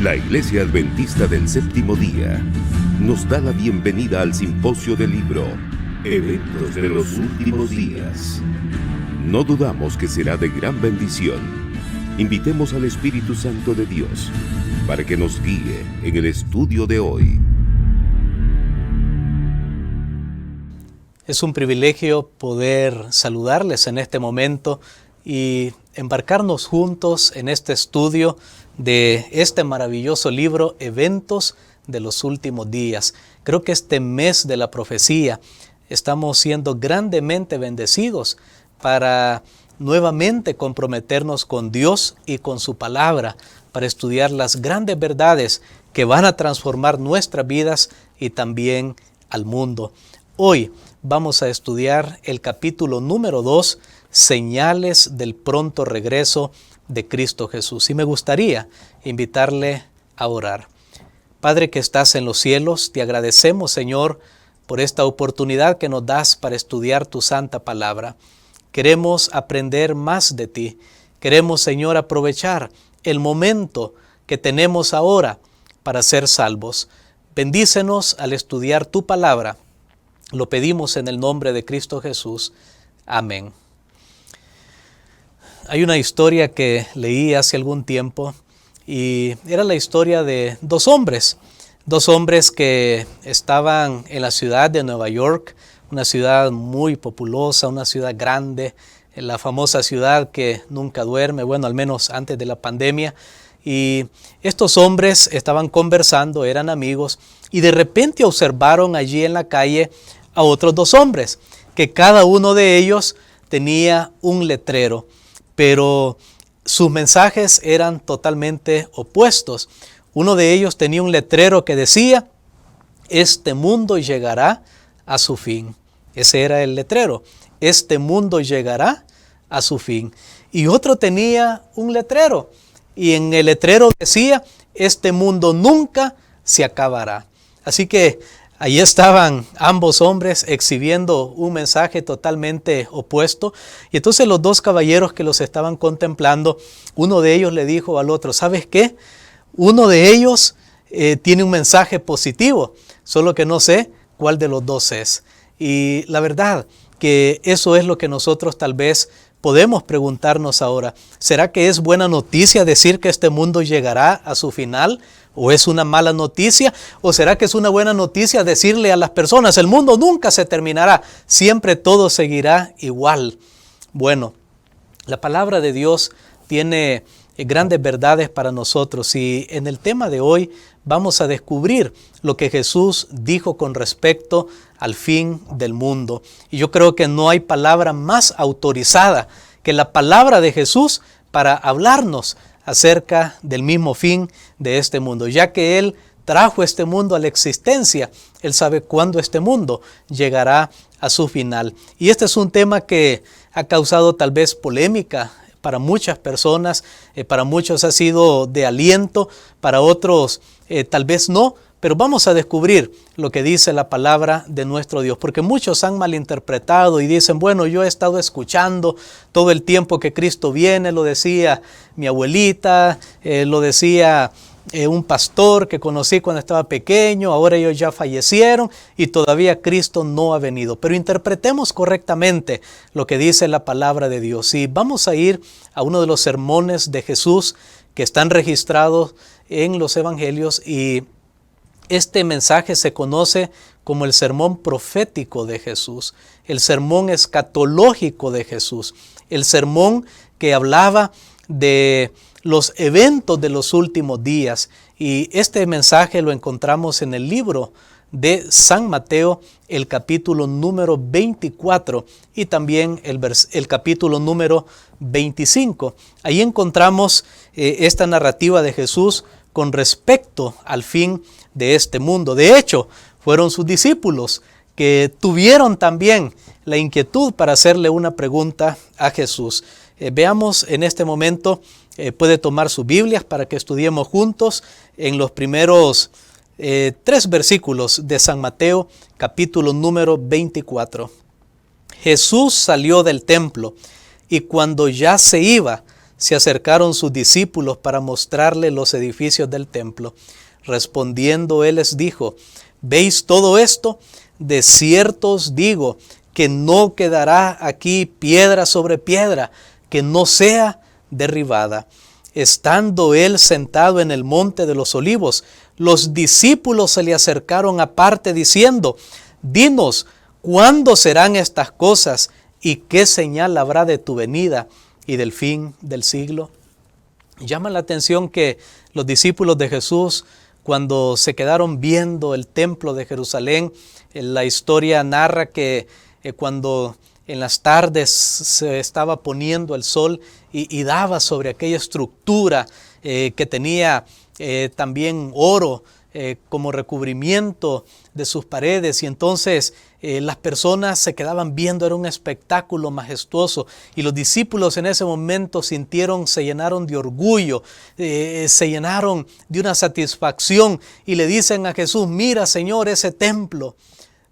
La Iglesia Adventista del Séptimo Día nos da la bienvenida al Simposio del Libro Eventos de los Últimos Días. No dudamos que será de gran bendición. Invitemos al Espíritu Santo de Dios para que nos guíe en el estudio de hoy. Es un privilegio poder saludarles en este momento y embarcarnos juntos en este estudio de este maravilloso libro, Eventos de los Últimos Días. Creo que este mes de la profecía estamos siendo grandemente bendecidos para nuevamente comprometernos con Dios y con su palabra para estudiar las grandes verdades que van a transformar nuestras vidas y también al mundo. Hoy vamos a estudiar el capítulo número 2, Señales del pronto regreso de Cristo Jesús. Y me gustaría invitarle a orar. Padre que estás en los cielos, te agradecemos, Señor, por esta oportunidad que nos das para estudiar tu santa palabra. Queremos aprender más de ti. Queremos, Señor, aprovechar el momento que tenemos ahora para ser salvos. Bendícenos al estudiar tu palabra. Lo pedimos en el nombre de Cristo Jesús. Amén. Hay una historia que leí hace algún tiempo y era la historia de dos hombres que estaban en la ciudad de Nueva York, una ciudad muy populosa, una ciudad grande, la famosa ciudad que nunca duerme, bueno, al menos antes de la pandemia. Y estos hombres estaban conversando, eran amigos, y de repente observaron allí en la calle a otros dos hombres, que cada uno de ellos tenía un letrero, pero sus mensajes eran totalmente opuestos. Uno de ellos tenía un letrero que decía: este mundo llegará a su fin. Ese era el letrero: este mundo llegará a su fin. Y otro tenía un letrero, y en el letrero decía: este mundo nunca se acabará. Así que ahí estaban ambos hombres exhibiendo un mensaje totalmente opuesto. Y entonces los dos caballeros que los estaban contemplando, uno de ellos le dijo al otro: ¿sabes qué? Uno de ellos tiene un mensaje positivo, solo que no sé cuál de los dos es. Y la verdad que eso es lo que nosotros tal vez podemos preguntarnos ahora. ¿Será que es buena noticia decir que este mundo llegará a su final? ¿O es una mala noticia? ¿O será que es una buena noticia decirle a las personas: el mundo nunca se terminará, siempre todo seguirá igual? Bueno, la palabra de Dios tiene grandes verdades para nosotros, y en el tema de hoy vamos a descubrir lo que Jesús dijo con respecto al fin del mundo. Y yo creo que no hay palabra más autorizada que la palabra de Jesús para hablarnos acerca del mismo fin de este mundo, ya que Él trajo este mundo a la existencia. Él sabe cuándo este mundo llegará a su final. Y este es un tema que ha causado tal vez polémica para muchas personas, para muchos ha sido de aliento, para otros tal vez no, pero vamos a descubrir lo que dice la palabra de nuestro Dios, porque muchos han malinterpretado y dicen: bueno, yo he estado escuchando todo el tiempo que Cristo viene, lo decía mi abuelita, lo decía un pastor que conocí cuando estaba pequeño, ahora ellos ya fallecieron y todavía Cristo no ha venido. Pero interpretemos correctamente lo que dice la palabra de Dios. Y vamos a ir a uno de los sermones de Jesús que están registrados en los evangelios, y este mensaje se conoce como el sermón profético de Jesús, el sermón escatológico de Jesús, el sermón que hablaba de los eventos de los últimos días. Y este mensaje lo encontramos en el libro de San Mateo, el capítulo número 24 y también el capítulo número 25. Ahí encontramos esta narrativa de Jesús con respecto al fin de este mundo. De hecho, fueron sus discípulos que tuvieron también la inquietud para hacerle una pregunta a Jesús. Veamos en este momento, puede tomar sus Biblias para que estudiemos juntos en los primeros 3 versículos de San Mateo, capítulo número 24. Jesús salió del templo y cuando ya se iba, se acercaron sus discípulos para mostrarle los edificios del templo. Respondiendo él les dijo: ¿veis todo esto? De cierto os digo que no quedará aquí piedra sobre piedra que no sea derribada. Estando él sentado en el monte de los olivos, los discípulos se le acercaron aparte diciendo: dinos, ¿cuándo serán estas cosas? ¿Y qué señal habrá de tu venida y del fin del siglo? Llama la atención que los discípulos de Jesús, cuando se quedaron viendo el templo de Jerusalén, la historia narra que cuando en las tardes se estaba poniendo el sol y daba sobre aquella estructura que tenía también oro como recubrimiento de sus paredes, y entonces las personas se quedaban viendo, era un espectáculo majestuoso, y los discípulos en ese momento se llenaron de orgullo, se llenaron de una satisfacción y le dicen a Jesús: mira, Señor, ese templo.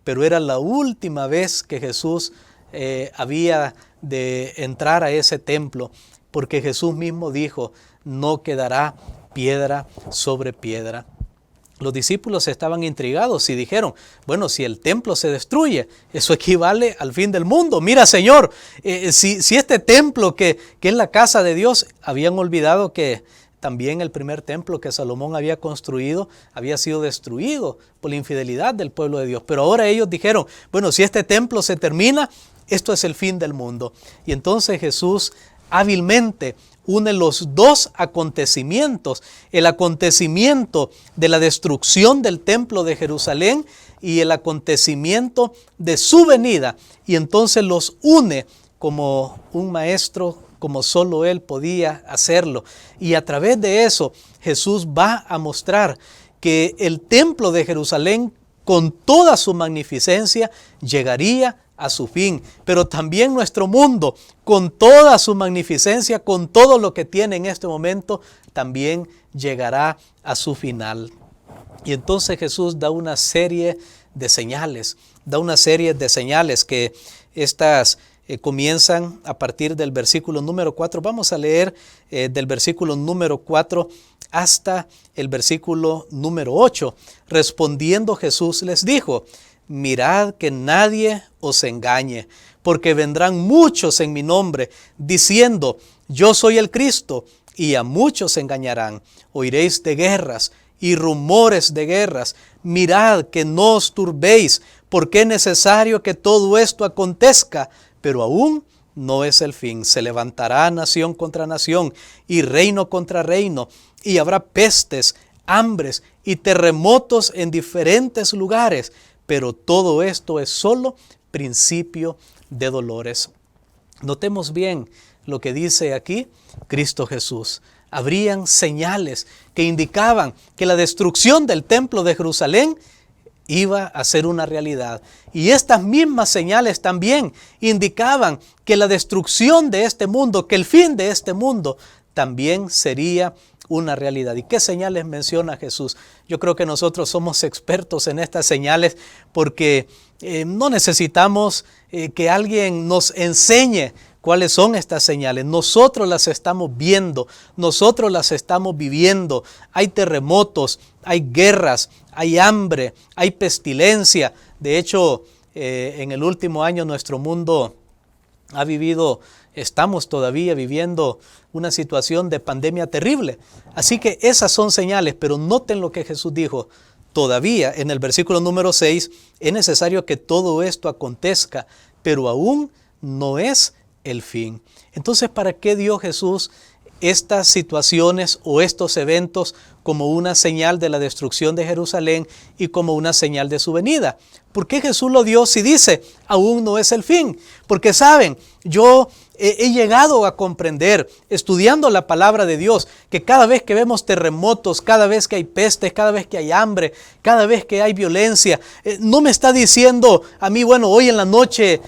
Pero era la última vez que Jesús había de entrar a ese templo, porque Jesús mismo dijo: no quedará piedra sobre piedra. Los discípulos estaban intrigados y dijeron: bueno, si el templo se destruye, eso equivale al fin del mundo. Mira, Señor, si este templo que es la casa de Dios, habían olvidado que también el primer templo que Salomón había construido había sido destruido por la infidelidad del pueblo de Dios. Pero ahora ellos dijeron: bueno, si este templo se termina, esto es el fin del mundo. Y entonces Jesús hábilmente une los dos acontecimientos: el acontecimiento de la destrucción del templo de Jerusalén y el acontecimiento de su venida, y entonces los une como un maestro, como solo él podía hacerlo. Y a través de eso Jesús va a mostrar que el templo de Jerusalén, con toda su magnificencia, llegaría a su fin, pero también nuestro mundo, con toda su magnificencia, con todo lo que tiene en este momento, también llegará a su final. Y entonces Jesús da una serie de señales, que estas comienzan a partir del versículo número 4. Vamos a leer del versículo número 4 hasta el versículo número 8. Respondiendo Jesús les dijo: mirad que nadie os engañe, porque vendrán muchos en mi nombre, diciendo: yo soy el Cristo, y a muchos engañarán. Oiréis de guerras y rumores de guerras. Mirad que no os turbéis, porque es necesario que todo esto acontezca, pero aún no es el fin. Se levantará nación contra nación y reino contra reino, y habrá pestes, hambres y terremotos en diferentes lugares, pero todo esto es solo principio de dolores. Notemos bien lo que dice aquí Cristo Jesús. Habrían señales que indicaban que la destrucción del templo de Jerusalén iba a ser una realidad. Y estas mismas señales también indicaban que la destrucción de este mundo, que el fin de este mundo también sería una realidad. ¿Y qué señales menciona Jesús? Yo creo que nosotros somos expertos en estas señales, porque no necesitamos que alguien nos enseñe cuáles son estas señales. Nosotros las estamos viendo, nosotros las estamos viviendo. Hay terremotos, hay guerras, hay hambre, hay pestilencia. De hecho, en el último año nuestro mundo estamos todavía viviendo una situación de pandemia terrible. Así que esas son señales, pero noten lo que Jesús dijo. Todavía en el versículo número 6, es necesario que todo esto acontezca, pero aún no es el fin. Entonces, ¿para qué dio Jesús estas situaciones o estos eventos como una señal de la destrucción de Jerusalén y como una señal de su venida? ¿Por qué Jesús lo dio si dice, aún no es el fin? Porque saben, yo he llegado a comprender, estudiando la palabra de Dios, que cada vez que vemos terremotos, cada vez que hay pestes, cada vez que hay hambre, cada vez que hay violencia, no me está diciendo a mí, bueno, hoy en la noche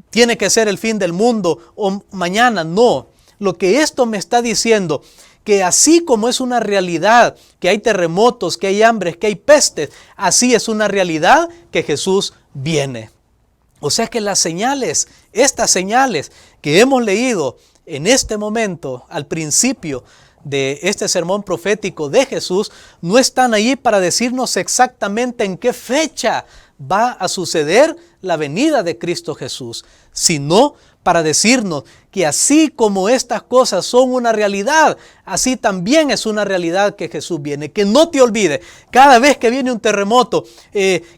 tiene que ser el fin del mundo o mañana. No, lo que esto me está diciendo, que así como es una realidad que hay terremotos, que hay hambres, que hay pestes, así es una realidad que Jesús viene. O sea que las señales, estas señales que hemos leído en este momento, al principio de este sermón profético de Jesús, no están allí para decirnos exactamente en qué fecha va a suceder la venida de Cristo Jesús, sino para decirnos que así como estas cosas son una realidad, así también es una realidad que Jesús viene. Que no te olvides, cada vez que viene un terremoto,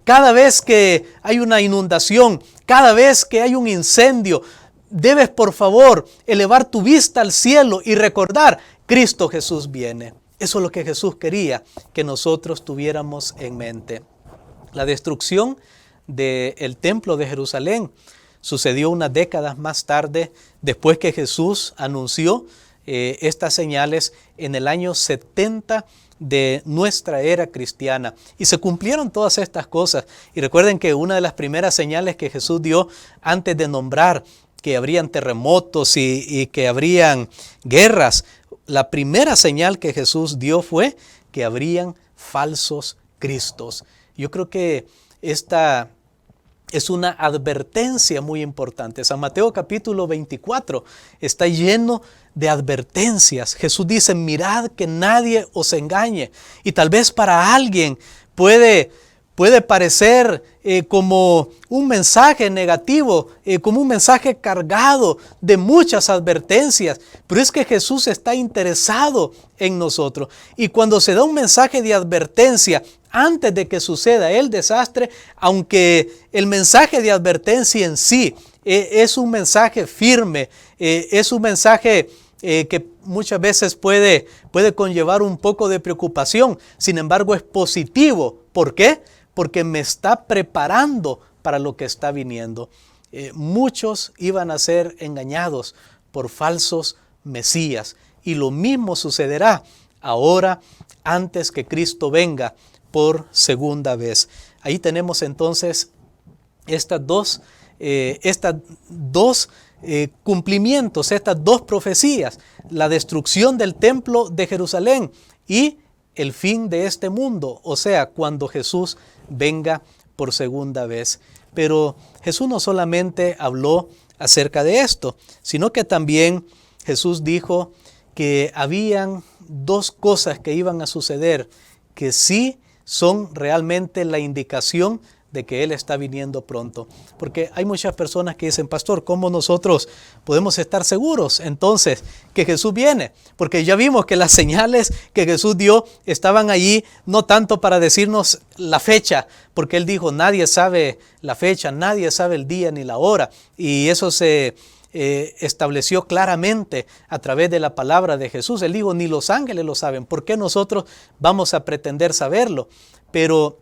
cada vez que hay una inundación, cada vez que hay un incendio, debes por favor elevar tu vista al cielo y recordar, Cristo Jesús viene. Eso es lo que Jesús quería que nosotros tuviéramos en mente. La destrucción del templo de Jerusalén sucedió unas décadas más tarde, después que Jesús anunció estas señales en el año 70 de nuestra era cristiana. Y se cumplieron todas estas cosas. Y recuerden que una de las primeras señales que Jesús dio antes de nombrar que habrían terremotos y que habrían guerras, la primera señal que Jesús dio fue que habrían falsos cristos. Yo creo que esta es una advertencia muy importante. San Mateo capítulo 24 está lleno de advertencias. Jesús dice, mirad que nadie os engañe. Y tal vez para alguien puede parecer como un mensaje negativo, como un mensaje cargado de muchas advertencias, pero es que Jesús está interesado en nosotros. Y cuando se da un mensaje de advertencia antes de que suceda el desastre, aunque el mensaje de advertencia en sí es un mensaje firme, es un mensaje que muchas veces puede conllevar un poco de preocupación, sin embargo es positivo. ¿Por qué? Porque me está preparando para lo que está viniendo. Muchos iban a ser engañados por falsos mesías, y lo mismo sucederá ahora antes que Cristo venga por segunda vez. Ahí tenemos entonces estas dos cumplimientos, estas dos profecías: la destrucción del templo de Jerusalén y el fin de este mundo, o sea, cuando Jesús venga por segunda vez. Pero Jesús no solamente habló acerca de esto, sino que también Jesús dijo que habían dos cosas que iban a suceder que sí son realmente la indicación de que Él está viniendo pronto. Porque hay muchas personas que dicen, pastor, ¿cómo nosotros podemos estar seguros entonces que Jesús viene? Porque ya vimos que las señales que Jesús dio estaban allí no tanto para decirnos la fecha, porque Él dijo, nadie sabe la fecha, nadie sabe el día ni la hora. Y eso se estableció claramente a través de la palabra de Jesús. Él dijo, ni los ángeles lo saben. ¿Por qué nosotros vamos a pretender saberlo? Pero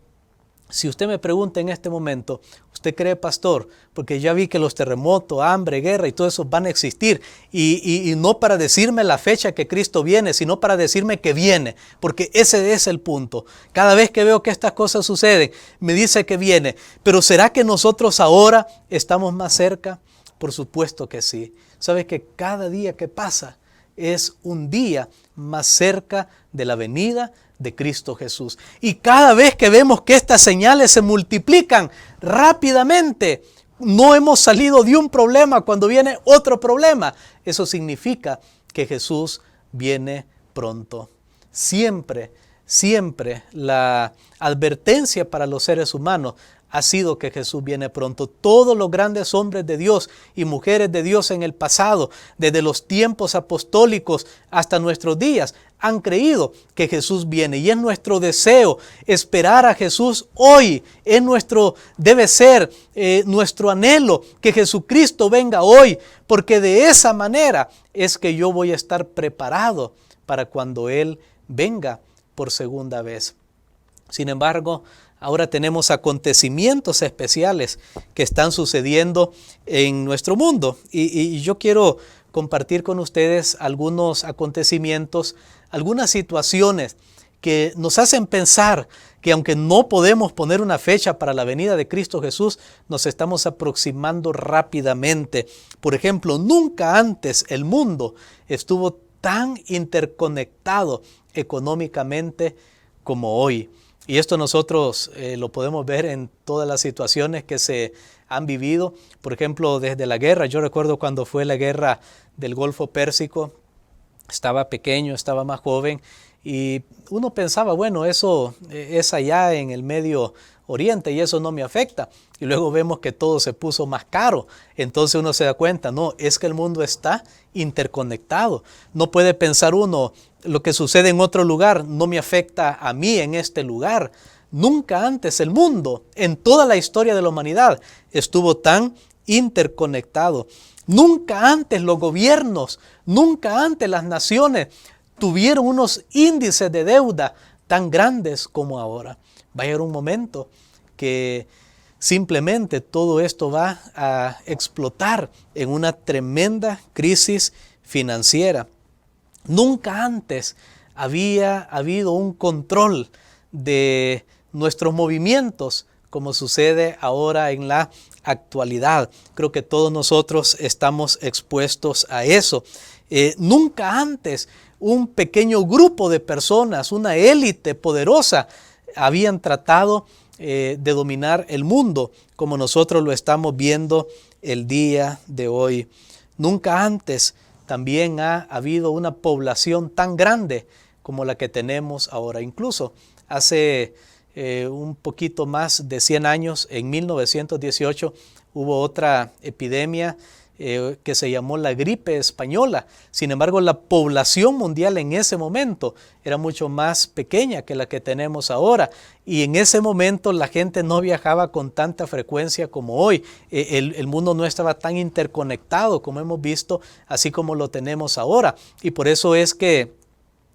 si usted me pregunta en este momento, ¿usted cree, pastor? Porque ya vi que los terremotos, hambre, guerra y todo eso van a existir. Y no para decirme la fecha que Cristo viene, sino para decirme que viene. Porque ese es el punto. Cada vez que veo que estas cosas suceden, me dice que viene. Pero ¿será que nosotros ahora estamos más cerca? Por supuesto que sí. ¿Sabe que cada día que pasa es un día más cerca de la venida de Cristo Jesús? Y cada vez que vemos que estas señales se multiplican rápidamente, no hemos salido de un problema cuando viene otro problema. Eso significa que Jesús viene pronto. Siempre la advertencia para los seres humanos ha sido que Jesús viene pronto. Todos los grandes hombres de Dios y mujeres de Dios en el pasado, desde los tiempos apostólicos hasta nuestros días, han creído que Jesús viene. Y es nuestro deseo esperar a Jesús hoy. Debe ser nuestro anhelo que Jesucristo venga hoy, porque de esa manera es que yo voy a estar preparado para cuando Él venga por segunda vez. Sin embargo, ahora tenemos acontecimientos especiales que están sucediendo en nuestro mundo. Y yo quiero compartir con ustedes algunos acontecimientos, algunas situaciones que nos hacen pensar que aunque no podemos poner una fecha para la venida de Cristo Jesús, nos estamos aproximando rápidamente. Por ejemplo, nunca antes el mundo estuvo tan interconectado económicamente como hoy. Y esto nosotros lo podemos ver en todas las situaciones que se han vivido. Por ejemplo, desde la guerra. Yo recuerdo cuando fue la guerra del Golfo Pérsico. Estaba pequeño, estaba más joven y uno pensaba, bueno, eso es allá en el Medio Oriente y eso no me afecta. Y luego vemos que todo se puso más caro. Entonces uno se da cuenta, no, es que el mundo está interconectado. No puede pensar uno, lo que sucede en otro lugar no me afecta a mí en este lugar. Nunca antes el mundo, en toda la historia de la humanidad, estuvo tan interconectado. Nunca antes los gobiernos, nunca antes las naciones tuvieron unos índices de deuda tan grandes como ahora. Va a llegar un momento que simplemente todo esto va a explotar en una tremenda crisis financiera. Nunca antes había habido un control de nuestros movimientos como sucede ahora en la actualidad. Creo que todos nosotros estamos expuestos a eso. Nunca antes un pequeño grupo de personas, una élite poderosa, habían tratado de dominar el mundo como nosotros lo estamos viendo el día de hoy. Nunca antes también ha habido una población tan grande como la que tenemos ahora. Incluso hace un poquito más de 100 años, en 1918, hubo otra epidemia que se llamó la gripe española. Sin embargo, la población mundial en ese momento era mucho más pequeña que la que tenemos ahora. Y en ese momento la gente no viajaba con tanta frecuencia como hoy. El mundo no estaba tan interconectado como hemos visto, así como lo tenemos ahora. Y por eso es que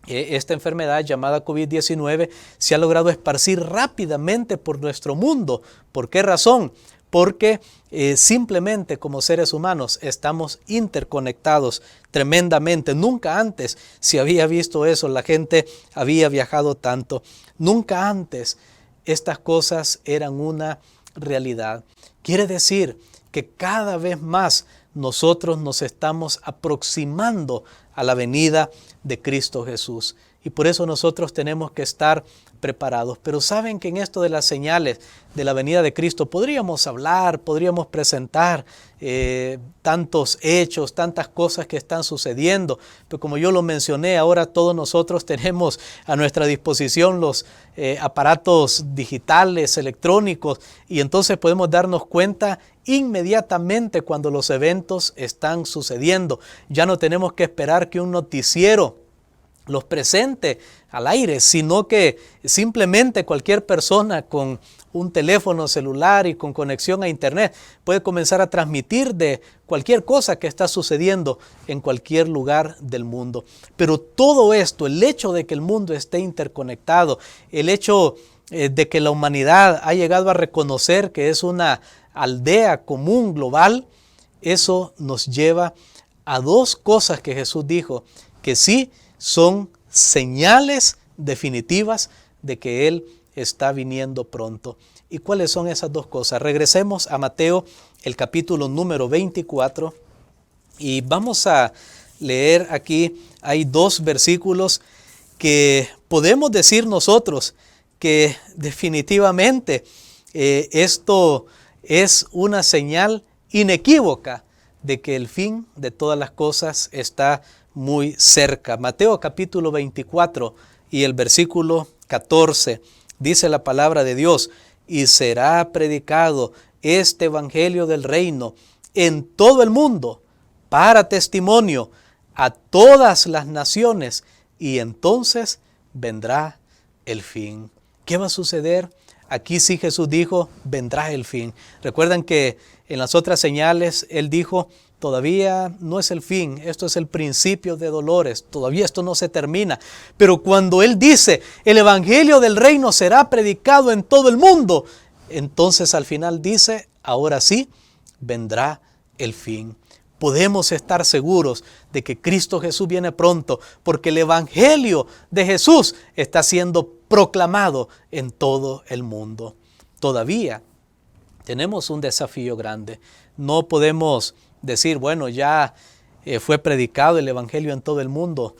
esta enfermedad llamada COVID-19 se ha logrado esparcir rápidamente por nuestro mundo. ¿Por qué razón? Porque simplemente como seres humanos estamos interconectados tremendamente. Nunca antes se había visto eso, la gente había viajado tanto. Nunca antes estas cosas eran una realidad. Quiere decir que cada vez más nosotros nos estamos aproximando a la venida de Cristo Jesús. Y por eso nosotros tenemos que estar preparados. Pero saben que en esto de las señales de la venida de Cristo podríamos hablar, podríamos presentar tantos hechos, tantas cosas que están sucediendo. Pero como yo lo mencioné, ahora todos nosotros tenemos a nuestra disposición los aparatos digitales, electrónicos, y entonces podemos darnos cuenta inmediatamente cuando los eventos están sucediendo. Ya no tenemos que esperar que un noticiero los presente al aire, sino que simplemente cualquier persona con un teléfono celular y con conexión a internet puede comenzar a transmitir de cualquier cosa que está sucediendo en cualquier lugar del mundo. Pero todo esto, el hecho de que el mundo esté interconectado, el hecho de que la humanidad ha llegado a reconocer que es una aldea común global, eso nos lleva a dos cosas que Jesús dijo que sí son señales definitivas de que Él está viniendo pronto. ¿Y cuáles son esas dos cosas? Regresemos a Mateo, el capítulo número 24, y vamos a leer aquí. Hay dos versículos que podemos decir nosotros que definitivamente esto es una señal inequívoca de que el fin de todas las cosas está muy cerca. Mateo capítulo 24 y el versículo 14 dice la palabra de Dios: y será predicado este evangelio del reino en todo el mundo para testimonio a todas las naciones, y entonces vendrá el fin. ¿Qué va a suceder? Aquí sí Jesús dijo, vendrá el fin. Recuerdan que en las otras señales Él dijo, todavía no es el fin, esto es el principio de dolores, todavía esto no se termina. Pero cuando Él dice, el evangelio del reino será predicado en todo el mundo, entonces al final dice, ahora sí, vendrá el fin. Podemos estar seguros de que Cristo Jesús viene pronto, porque el evangelio de Jesús está siendo proclamado en todo el mundo. Todavía tenemos un desafío grande. No podemos decir, bueno, ya fue predicado el evangelio en todo el mundo.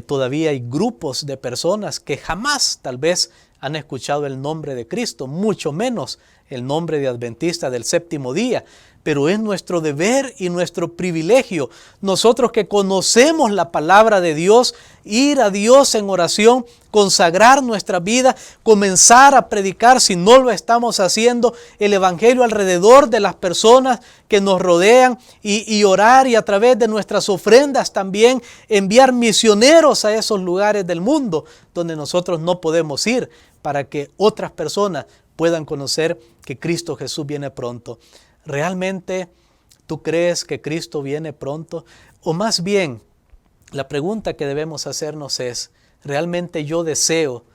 Todavía hay grupos de personas que jamás tal vez han escuchado el nombre de Cristo, mucho menos el nombre de Adventista del Séptimo Día, pero es nuestro deber y nuestro privilegio, nosotros que conocemos la palabra de Dios, ir a Dios en oración, consagrar nuestra vida, comenzar a predicar, si no lo estamos haciendo, el Evangelio alrededor de las personas que nos rodean y orar, y a través de nuestras ofrendas también enviar misioneros a esos lugares del mundo donde nosotros no podemos ir, para que otras personas puedan conocer que Cristo Jesús viene pronto. ¿Realmente tú crees que Cristo viene pronto? O más bien, la pregunta que debemos hacernos es, ¿realmente yo deseo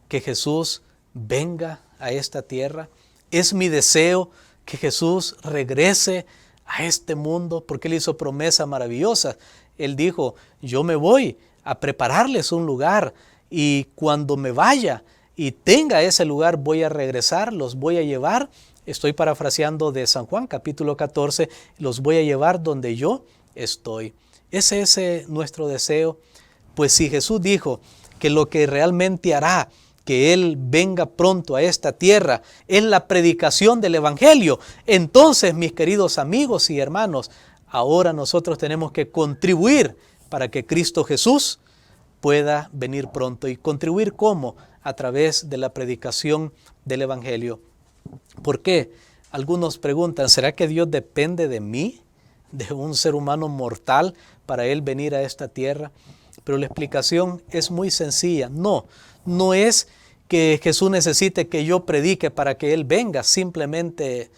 que Jesús venga a esta tierra? ¿Es mi deseo que Jesús regrese a este mundo? Porque Él hizo promesas maravillosas. Él dijo, yo me voy a prepararles un lugar, y cuando me vaya y tenga ese lugar voy a regresar, los voy a llevar. Estoy parafraseando de San Juan capítulo 14, los voy a llevar donde yo estoy. ¿Es ese nuestro deseo? Pues si Jesús dijo que lo que realmente hará que Él venga pronto a esta tierra es la predicación del Evangelio, entonces, mis queridos amigos y hermanos, ahora nosotros tenemos que contribuir para que Cristo Jesús pueda venir pronto. ¿Y contribuir cómo? A través de la predicación del Evangelio. ¿Por qué? Algunos preguntan, ¿será que Dios depende de mí, de un ser humano mortal, para Él venir a esta tierra? Pero la explicación es muy sencilla. No es que Jesús necesite que yo predique para que Él venga, simplemente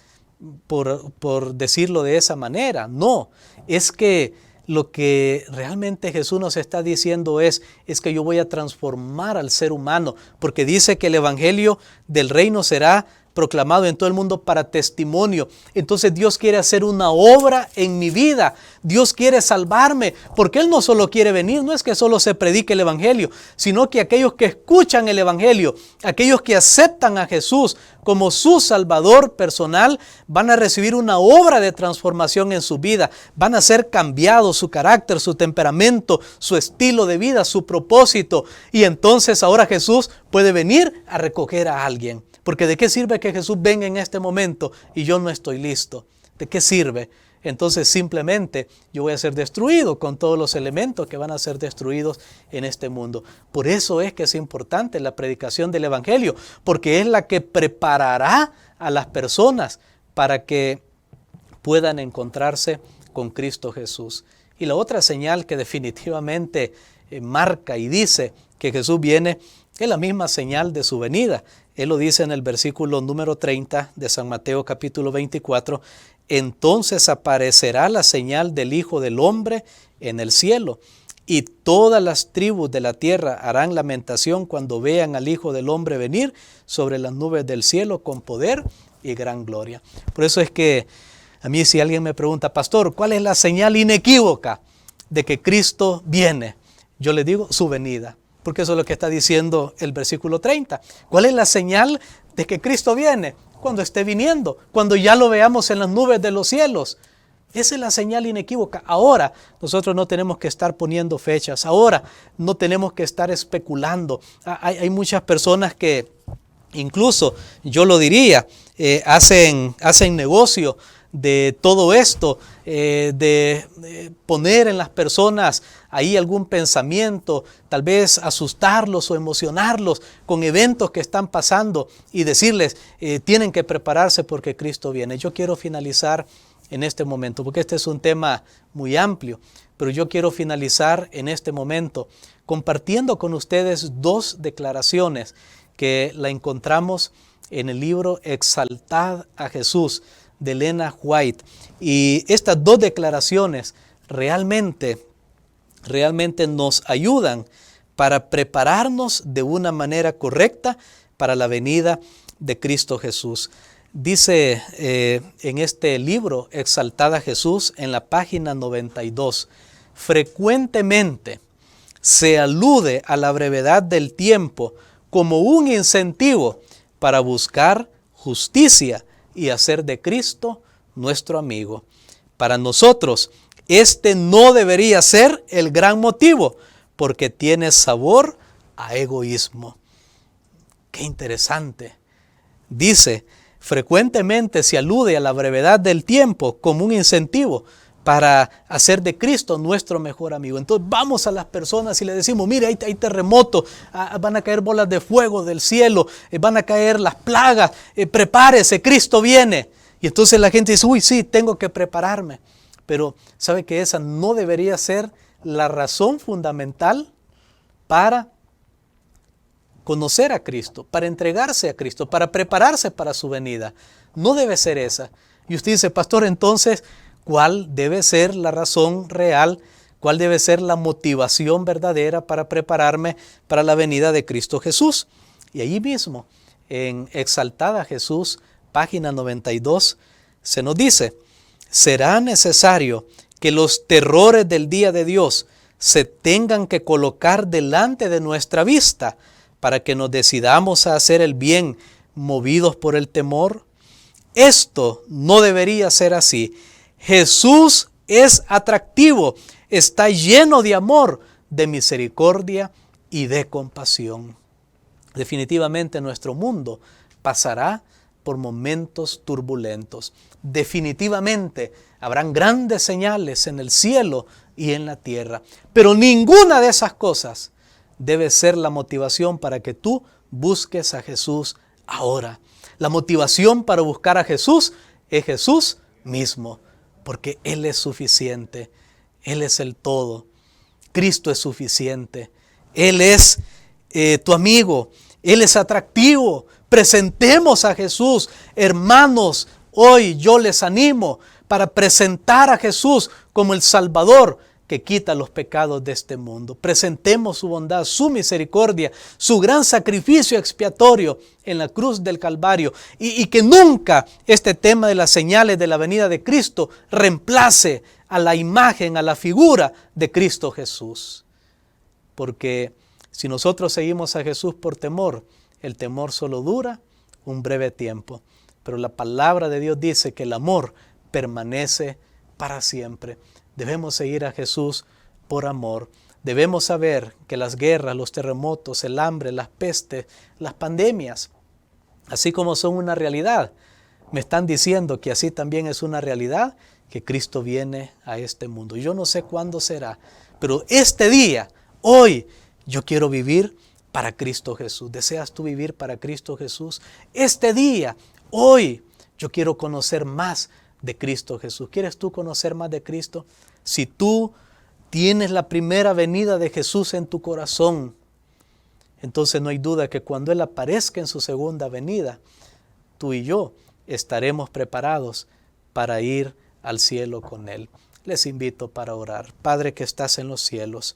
por decirlo de esa manera. No, es que lo que realmente Jesús nos está diciendo es que yo voy a transformar al ser humano, porque dice que el Evangelio del reino será proclamado en todo el mundo para testimonio. Entonces Dios quiere hacer una obra en mi vida. Dios quiere salvarme, porque Él no solo quiere venir, no es que solo se predique el Evangelio, sino que aquellos que escuchan el Evangelio, aquellos que aceptan a Jesús como su Salvador personal, van a recibir una obra de transformación en su vida. Van a ser cambiados su carácter, su temperamento, su estilo de vida, su propósito. Y entonces ahora Jesús puede venir a recoger a alguien. Porque ¿de qué sirve que Jesús venga en este momento y yo no estoy listo? ¿De qué sirve? Entonces simplemente yo voy a ser destruido con todos los elementos que van a ser destruidos en este mundo. Por eso es que es importante la predicación del Evangelio, porque es la que preparará a las personas para que puedan encontrarse con Cristo Jesús. Y la otra señal que definitivamente marca y dice que Jesús viene es la misma señal de su venida. Él lo dice en el versículo número 30 de San Mateo capítulo 24. Entonces aparecerá la señal del Hijo del Hombre en el cielo, y todas las tribus de la tierra harán lamentación cuando vean al Hijo del Hombre venir sobre las nubes del cielo con poder y gran gloria. Por eso es que a mí, si alguien me pregunta, pastor, ¿cuál es la señal inequívoca de que Cristo viene? Yo le digo, su venida. Porque eso es lo que está diciendo el versículo 30. ¿Cuál es la señal de que Cristo viene? Cuando esté viniendo, cuando ya lo veamos en las nubes de los cielos. Esa es la señal inequívoca. Ahora nosotros no tenemos que estar poniendo fechas. Ahora no tenemos que estar especulando. Hay muchas personas que, incluso yo lo diría, hacen negocio de todo esto, de poner en las personas ahí algún pensamiento, tal vez asustarlos o emocionarlos con eventos que están pasando y decirles, tienen que prepararse porque Cristo viene. Yo quiero finalizar en este momento, porque este es un tema muy amplio, pero yo quiero finalizar en este momento compartiendo con ustedes dos declaraciones que la encontramos en el libro Exaltad a Jesús, de Elena White. Y estas dos declaraciones realmente nos ayudan para prepararnos de una manera correcta para la venida de Cristo Jesús. Dice en este libro, Exaltada a Jesús, en la página 92, frecuentemente se alude a la brevedad del tiempo como un incentivo para buscar justicia y hacer de Cristo nuestro amigo. Para nosotros, este no debería ser el gran motivo, porque tiene sabor a egoísmo. Qué interesante. Dice, frecuentemente se alude a la brevedad del tiempo como un incentivo para hacer de Cristo nuestro mejor amigo. Entonces vamos a las personas y les decimos, mire, hay terremotos, van a caer bolas de fuego del cielo, van a caer las plagas, prepárese, Cristo viene. Y entonces la gente dice, uy, sí, tengo que prepararme. Pero ¿sabe que esa no debería ser la razón fundamental para conocer a Cristo, para entregarse a Cristo, para prepararse para su venida? No debe ser esa. Y usted dice, pastor, entonces, ¿cuál debe ser la razón real? ¿Cuál debe ser la motivación verdadera para prepararme para la venida de Cristo Jesús? Y allí mismo, en Exaltada Jesús, página 92, se nos dice, será necesario que los terrores del día de Dios se tengan que colocar delante de nuestra vista para que nos decidamos a hacer el bien movidos por el temor. Esto no debería ser así. Jesús es atractivo, está lleno de amor, de misericordia y de compasión. Definitivamente nuestro mundo pasará por momentos turbulentos. Definitivamente habrán grandes señales en el cielo y en la tierra. Pero ninguna de esas cosas debe ser la motivación para que tú busques a Jesús ahora. La motivación para buscar a Jesús es Jesús mismo, porque Él es suficiente. Él es el todo. Cristo es suficiente. Él es tu amigo. Él es atractivo. Presentemos a Jesús. Hermanos, hoy yo les animo para presentar a Jesús como el Salvador que quita los pecados de este mundo. Presentemos su bondad, su misericordia, su gran sacrificio expiatorio en la cruz del Calvario y que nunca este tema de las señales de la venida de Cristo reemplace a la imagen, a la figura de Cristo Jesús. Porque si nosotros seguimos a Jesús por temor, el temor solo dura un breve tiempo. Pero la palabra de Dios dice que el amor permanece para siempre. Debemos seguir a Jesús por amor. Debemos saber que las guerras, los terremotos, el hambre, las pestes, las pandemias, así como son una realidad, me están diciendo que así también es una realidad que Cristo viene a este mundo. Yo no sé cuándo será, pero este día, hoy, yo quiero vivir para Cristo Jesús. ¿Deseas tú vivir para Cristo Jesús? Este día, hoy, yo quiero conocer más de Cristo Jesús. ¿Quieres tú conocer más de Cristo? Si tú tienes la primera venida de Jesús en tu corazón, entonces no hay duda que cuando Él aparezca en su segunda venida, tú y yo estaremos preparados para ir al cielo con Él. Les invito para orar. Padre que estás en los cielos,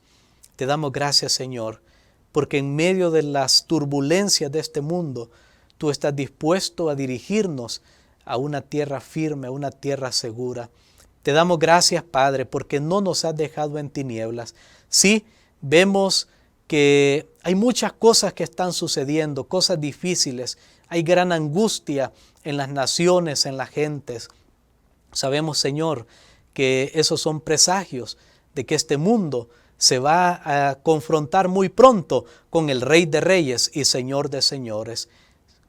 te damos gracias, Señor, porque en medio de las turbulencias de este mundo, tú estás dispuesto a dirigirnos a una tierra firme, a una tierra segura. Te damos gracias, Padre, porque no nos has dejado en tinieblas. Sí, vemos que hay muchas cosas que están sucediendo, cosas difíciles. Hay gran angustia en las naciones, en las gentes. Sabemos, Señor, que esos son presagios de que este mundo se va a confrontar muy pronto con el Rey de Reyes y Señor de Señores.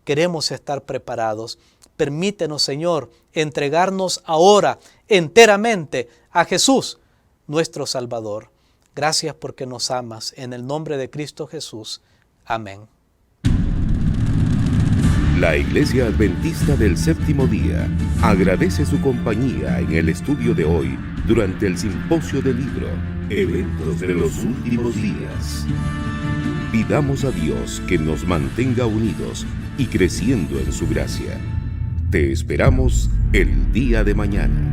Queremos estar preparados. Permítenos, Señor, entregarnos ahora enteramente a Jesús, nuestro Salvador. Gracias porque nos amas. En el nombre de Cristo Jesús. Amén. La Iglesia Adventista del Séptimo Día agradece su compañía en el estudio de hoy durante el Simposio del Libro, Eventos de los Últimos Días. Pidamos a Dios que nos mantenga unidos y creciendo en su gracia. Te esperamos el día de mañana.